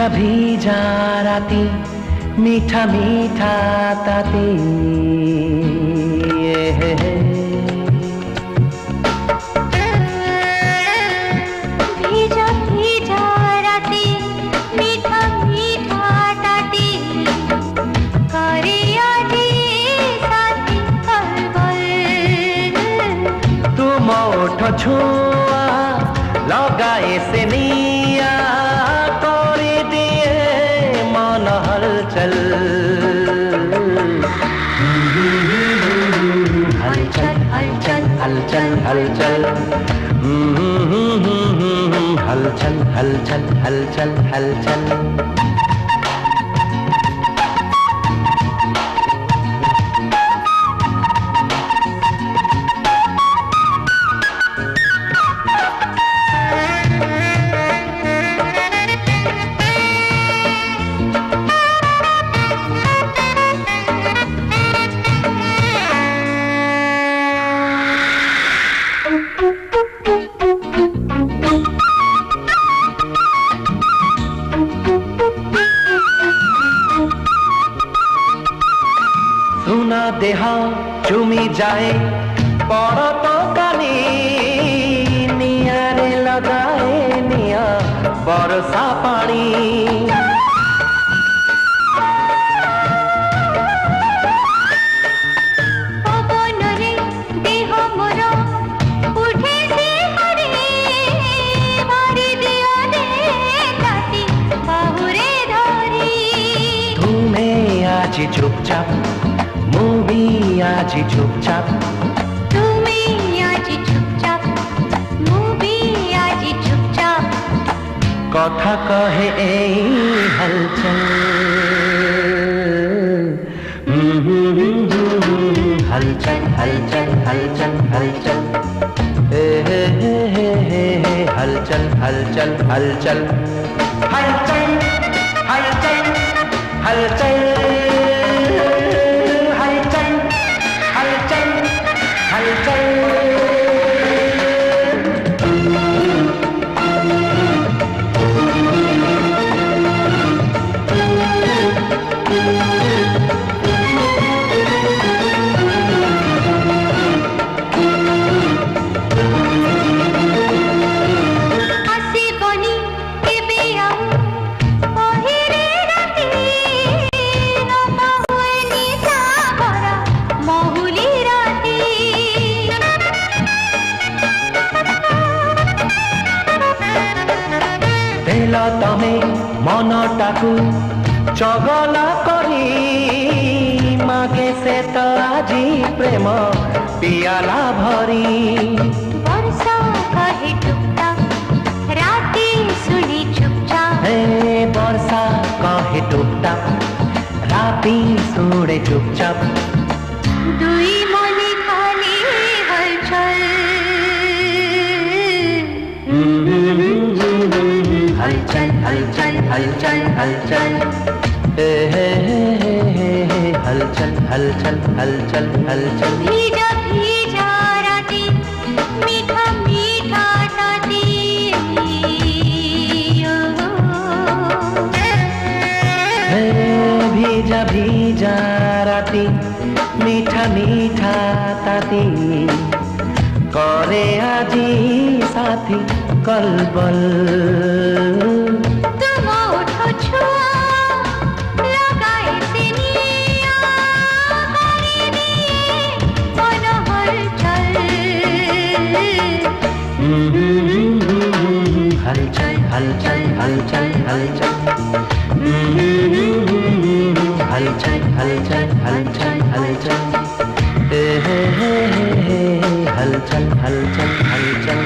ভিজা ভিজা রাতি মিঠা মিঠা তাতি ভিজা ভিজা রাতি মিঠা মিঠা তাতি করে আজি সাথী কলবল तुम ओठ छुआ लगाए से निया करे दिए मन हलचल हलचल हलचल हलचल हलचल हलचल हलचल हलचल हलचल सुना देहा चुमी जाए पड़ तो कानी नियारे लगाए निया बरसा पानी पवनरे देह मोर उठे से हरे मारी दिया रे ताती बाहुरे धरी तुम्हें आज चुपचाप मुभी आज चुपचाप तुम्हें आज चुपचाप मुभी आज चुपचाप कथा कहे এই हलचल हलचल हलचल हलचल हलचल हलचल हलचल हलचल हलचल हलचल हलचल तमे मनटाकू चगला करी मागे से तो आजी प्रेम पियाला भरी वर्षा कहे टुकटाक राती सुनी चुपचाप हे वर्षा कहे टुकटाक राती सुने चुपचाप दुई मने खाली हलचल हलचल हलचल हलचल हलचल हलचल हलचल हलचल हलचल भीजा भीजा राती मीठा मीठा ताती भीजा भीजा राती मीठा मीठा ताती करे आजी साथी कलबल तुम उठो छुआ लगाए से निया करे दिए मन हलचल हलचल हलचल हलचल हलचल हलचल हलचल हलचल हलचल हलचल हलचल हलचल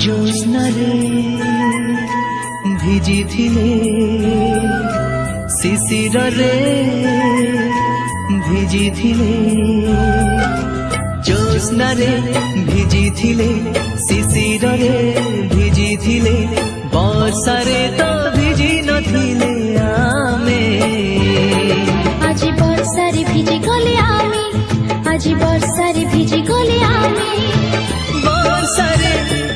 ज्योत्स्नारे भिजी थिले शिशिरे भिजी थिले ज्योत्स्नारे भिजी थिले शिशिरे भिजी थिले वर्षारे तो भिजी नथिले आमे आज वर्षा বর্ষারে ভিজে গলে আমি, আজি বর্ষারে ভিজে গলে আমি। ବର୍ଷାରେ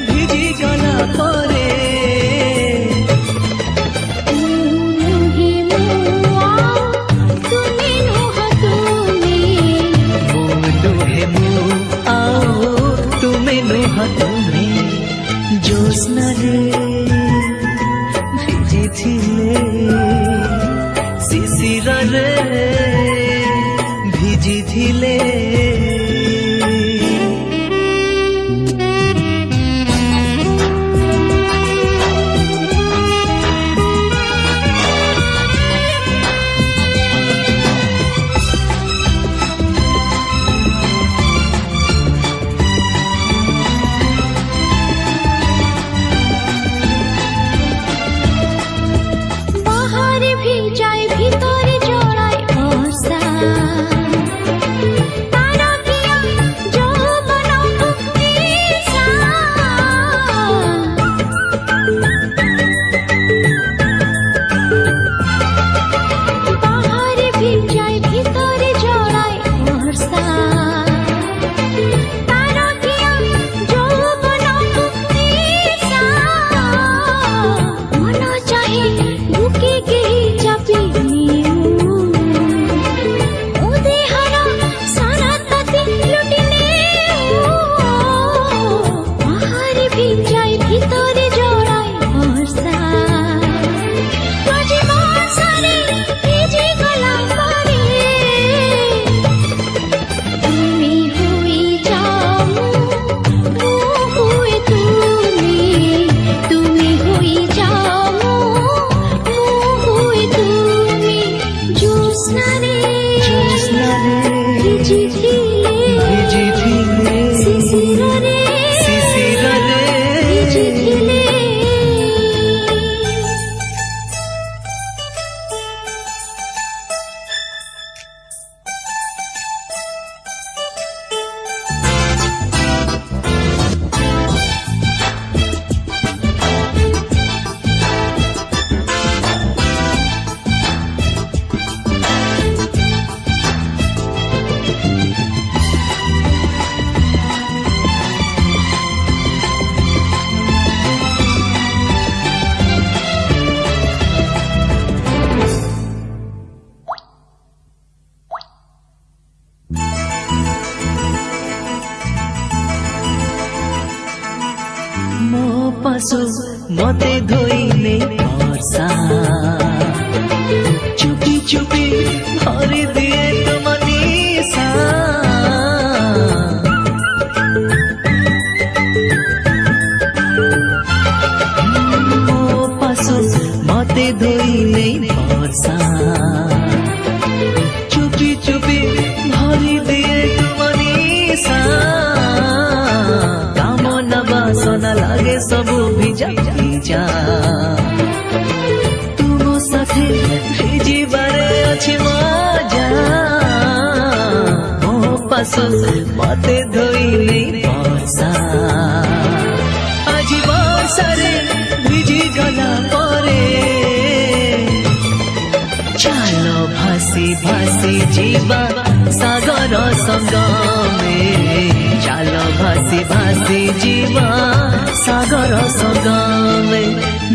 ଭିଜି ଗଲା ପରେ নুহে মুয়া, তুমি নুহ তুমি। ମୁଁ ନୁହେଁ ମୁଁ ଆଉ ତୁମେ ନୁହ ତୁମେ। ଜ୍ୟୋତ୍ସ୍ନାରେ ଭିଜିଥିଲେ ଶିଶିରରେ ଭିଜିଥିଲେ। বাহারে ভিজায় ভিতরে জড়ায় বর্ষা, তারকিয়া যৌবন নিশা। বাহারে ভিজায় ভিতরে জড়ায় বর্ষা, তারকিয়া যৌবন নিশা। মন চাহে বুকে কেହି চাপি নিউ, ও দেহর সারা তাতি লুটি নেউ। বাহারে ভিজায় ভিতরে জড়ায় বর্ষা, আজি বর্ষারে ভিজে গলা পরে। তুমি হুই যাও মু হুই তুমি, তুমি হুই যাও মু হুই তুমি। জ্যোৎস্নারে ভিজিছিলে ଭିଜିଥିଲେ শিশিরে ଶିଶିରରେ। ভিজিছিলে। ମୋ ପଶୁ ମତେ ଧୋଇଲେ ବର୍ଷା, ଚୁପି ଚୁପି ଭରି ଦିଏ ତୁମ ନିଶା। ମୋ ପଶୁ ମତେ ଧୋଇଲେ ବର୍ଷା, ଚୁପି ଚୁପି ଭରି ଦିଏ ତୁମ ନିଶା। କାମନା ବାସନା ଲାଗେ ସବୁ ଭିଜା ଭିଜା, ତୁମ ସାଥେ ଭିଜିବାରେ ଅଛି ମଜା। ମୋ ପାଶୁ ମତେ ଧୋଇଲେ ବର୍ଷା, ଆଜି ବର୍ଷାରେ ଭିଜି ଗଲା ପରେ। ଚାଲ ଭାସି ଭାସି ଯିବା ସାଗର ସଙ୍ଗମେ, ଚାଲ ଭାସି ଭାସି ଯିବା ସାଗର ସଙ୍ଗମେ।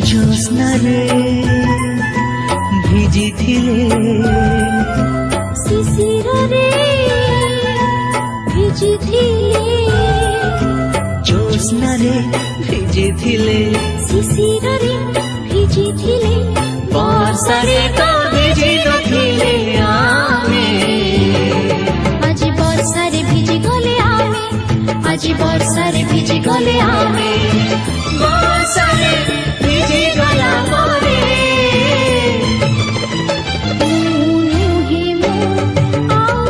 ଜ୍ୟୋତ୍ସ୍ନାରେ ଭିଜିଥିଲେ শিশিরে ভিজিছিলে জ্যোৎস্নারে ভিজিଥିଲେ শিশিরে ভিজিছিলে। ବର୍ଷାରେ ତ ଭିଜି ନଥିଲେ ଆମେ। আজি বর্ষারে ভিজে গলে আমি, আজি বর্ষারে ভিজে গলে আমি। ବର୍ଷାରେ ଭିଜି ଗଲା ପରେ নুহে মু আও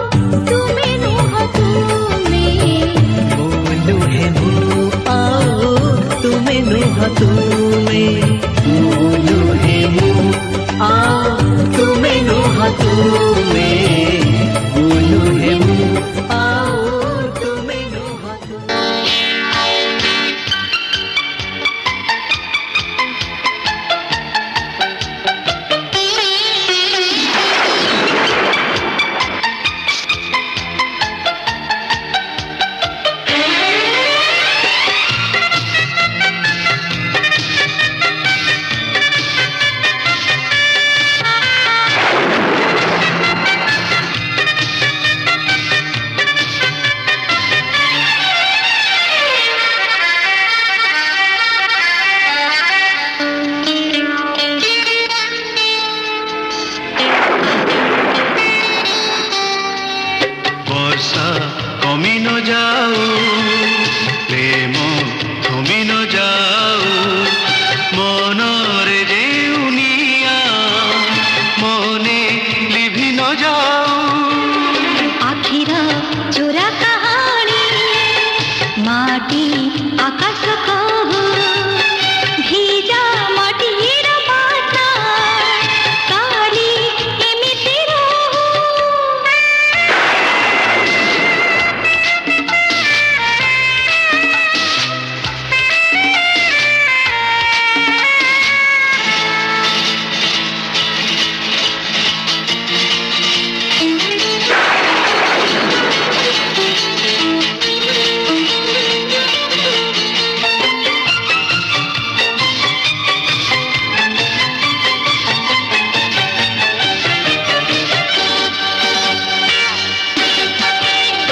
তুমি নুহ তুমি। ମୁଁ ନୁହେଁ ମୁଁ ଆଉ ତୁମେ ନୁହ ତୁମେ। ମୁଁ ନୁହେଁ ମୁଁ ଆଉ ତୁମେ ନୁହ ତୁମେ। ମୁଁ ନୁହେଁ ମୁଁ ଆଉ ତୁମେ ନୁହ ତୁମେ। যাও প্রেম থমি ন যাও মনরে যেউনিয়া মনে লিভি ন যাও আখির চোরা কাহানি মাটি আকাশ কহু ভিজা মাটির বাসা কালি এমিতি রহু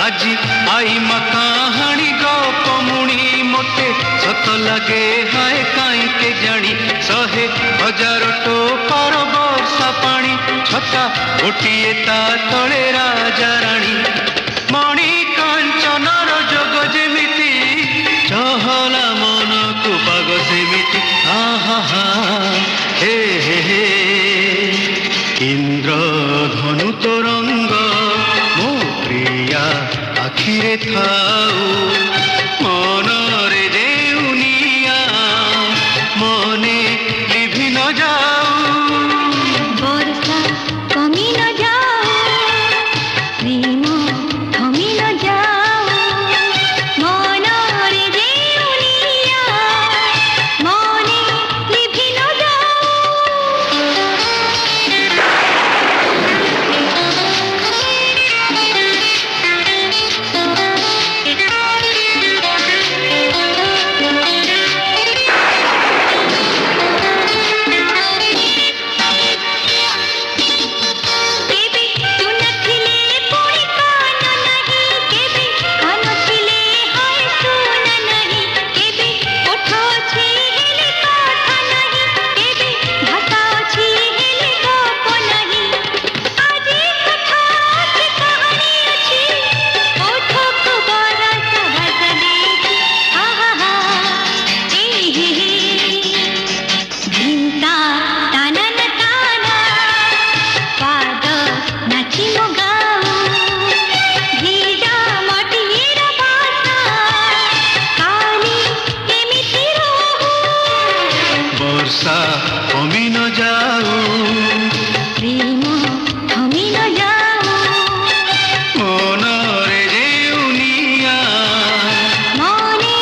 আজি आई मा कहानी गपमुणी मोटे सत लगे हाय काई के जानी शहे हजार टोपार वर्षा पानी छता गोटिए ता तले राजा रानी मणि कांचनर जोग जेमिति चहला मन को पाग सेमिति आहा हा हे हे हे इंद्र धनु तरंग मो प्रिया আখিরে থাও মনরে দেউনিয়া মনে লিভি ন যাও বর্ষা কমি ন যাও প্রেম থমি ন যাও মনরে যেউনিয়া মনে লিভি ন যাও বর্ষা কমি ন যাও প্রেম থমি ন যাও মনরে যেউনিয়া মনে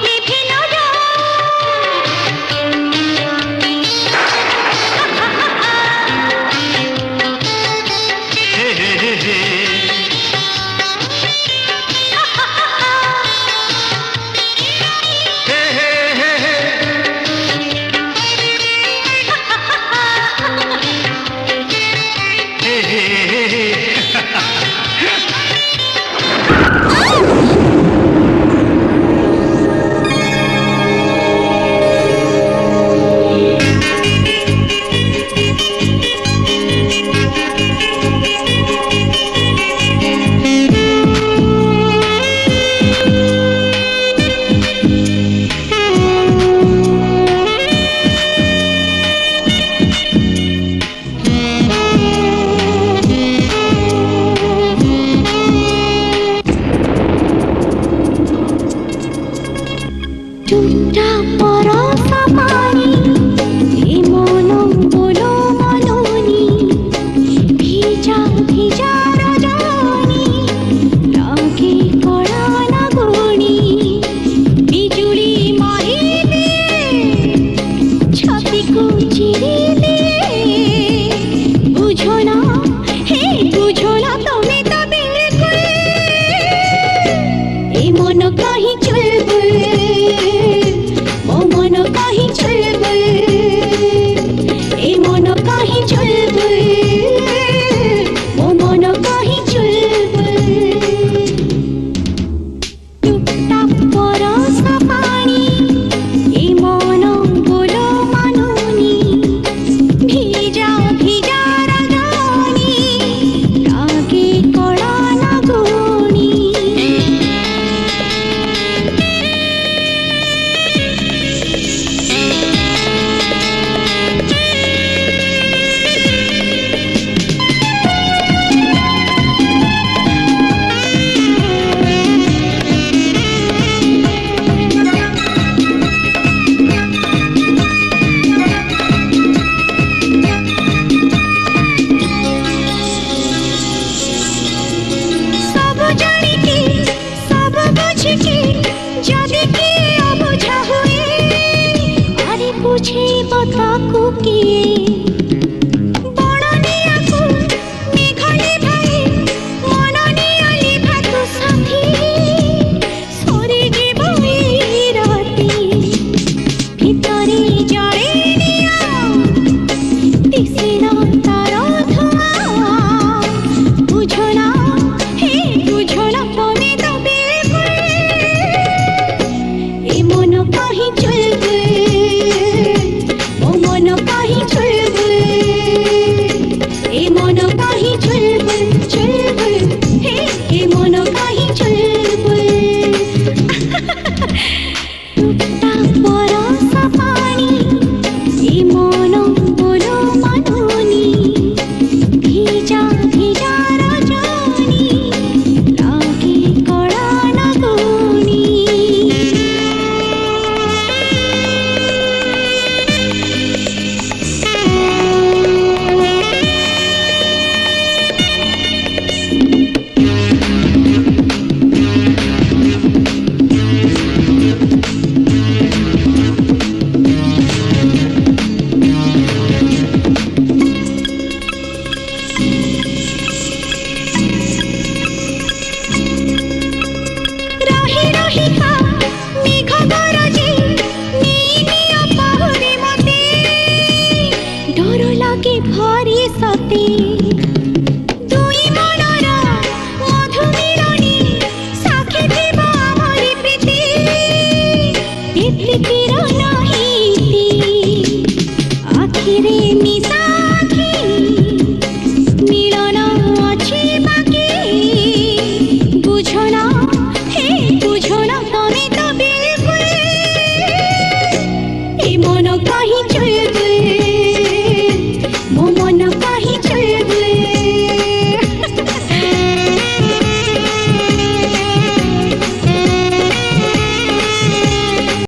লিভি ন যাও হে হে হে হে হে হে হে হে টুকটা পরশা পানি এ মন বলো মননি ভিজা ভিজা রজনী লাগে কড়া লাগুনি বিজুলি মারিলে ছাতিকু চিরিলে বুঝো না হে বুঝো না তুমি তো বিলকুল এ মন কাহি চুলবুল ও মন কাহি চুলবুল এ মন কাহি চুলবুল ও মন কাহি চুলবুল টুকটাক পরশা পানি এ মন বলো মানুনি ভিজা ভিজা রজনী লাগে কড়া লাগুনি বুঝিছি যদি কি অবুঝা হুয়ে আরে বুঝেব তাকু কিয়ে বড়নিয়াকু মেঘলে ভাই মননিয়ালি ভাতু সাথী সরি জীব এই রাতি ভিতরে জড়ে নিয়া দিশিনা তার ধোঁয়া বুঝো না হে বুঝো না তুমি তো বিলকুল এ মন কাহি চলবে ও মন কাহি চলবে এ মন কাহি চলবে চলবে হে এ মন কাহি চলবে টুকটা বরসা পানি এ মন বলো মানুনি ভিজা ভিজা রজনী লাগে কড়া নাগুনি রহি রহিকা মেঘ গরজে নিয়ে নিয় পাহুরে মতে ডর লাগে ভারি সতে দুই মনর মধু মিলনে সাক্ষী থিব আমরি প্রীতি এ প্রীতির নাহিতি আখিরে মিশা আখি মিলন আছে বাকি বুঝো না হে বুঝো না তুমি তো বিলকুল এ মন কাহি চলবে মো মন কাহি